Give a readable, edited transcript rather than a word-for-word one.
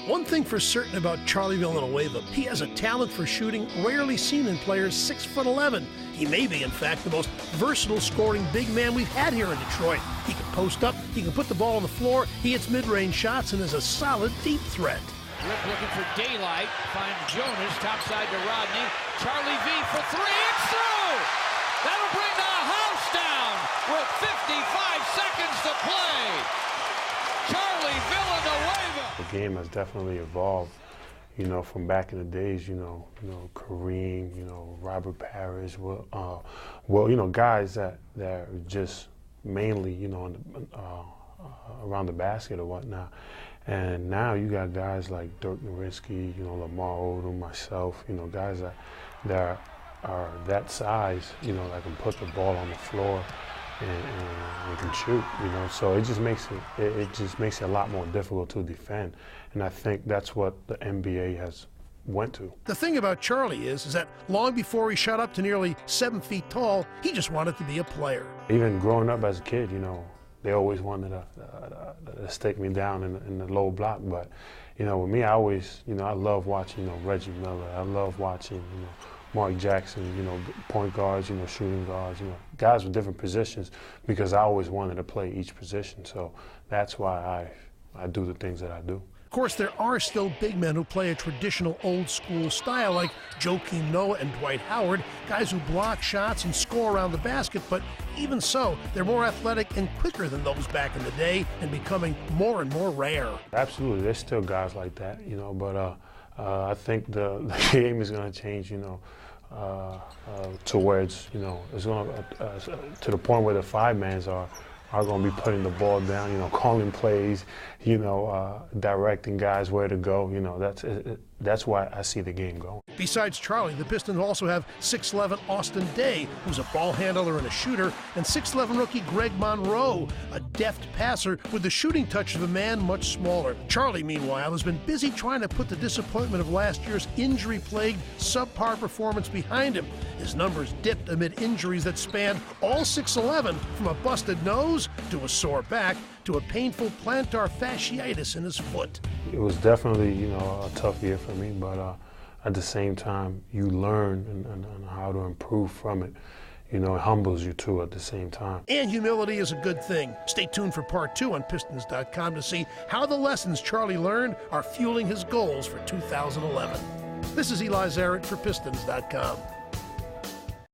One thing for certain about Charlie Villanueva, he has a talent for shooting rarely seen in players 6'11". He may be, in fact, the most versatile scoring big man we've had here in Detroit. He can post up, he can put the ball on the floor, he hits mid-range shots, and is a solid deep threat. Rip looking for daylight, finds Jonas, topside to Rodney. Charlie V for three, it's through! That'll bring the house down with 55 seconds to play. Charlie Villanueva. The game has definitely evolved, you know, from back in the days, you know, Kareem, you know, Robert Parrish, guys that are just mainly, you know, around the basket or whatnot. And now you got guys like Dirk Nowitzki, you know, Lamar Odom, myself, you know, guys that are that size, you know, that can put the ball on the floor and can shoot, you know. So it just makes it a lot more difficult to defend. And I think that's what the NBA has went to. The thing about Charlie is that long before he shot up to nearly 7 feet tall, he just wanted to be a player. Even growing up as a kid, you know, they always wanted to stick me down in the low block. But, you know, with me, I always, you know, I love watching, you know, Reggie Miller. I love watching, you know, Mark Jackson, you know, point guards, you know, shooting guards, you know, guys with different positions, because I always wanted to play each position. So that's why I do the things that I do. Of course, there are still big men who play a traditional old-school style like Joakim Noah and Dwight Howard, guys who block shots and score around the basket, but even so, they're more athletic and quicker than those back in the day and becoming more and more rare. Absolutely, there's still guys like that, you know, but I think the game is going to change, you know, towards, you know, it's going to the point where the five-mans are going to be putting the ball down, you know, calling plays, you know, directing guys where to go. You know, that's why I see the game going. Besides Charlie, the Pistons also have 6'11" Austin Day, who's a ball handler and a shooter, and 6'11" rookie Greg Monroe, a deft passer with the shooting touch of a man much smaller. Charlie, meanwhile, has been busy trying to put the disappointment of last year's injury-plagued, subpar performance behind him. His numbers dipped amid injuries that spanned all 6'11", from a busted nose to a sore back to a painful plantar fasciitis in his foot. It was definitely, you know, a tough year for me, but at the same time, you learn and how to improve from it. You know, it humbles you too at the same time. And humility is a good thing. Stay tuned for part 2 on Pistons.com to see how the lessons Charlie learned are fueling his goals for 2011. This is Eli Zaret for Pistons.com.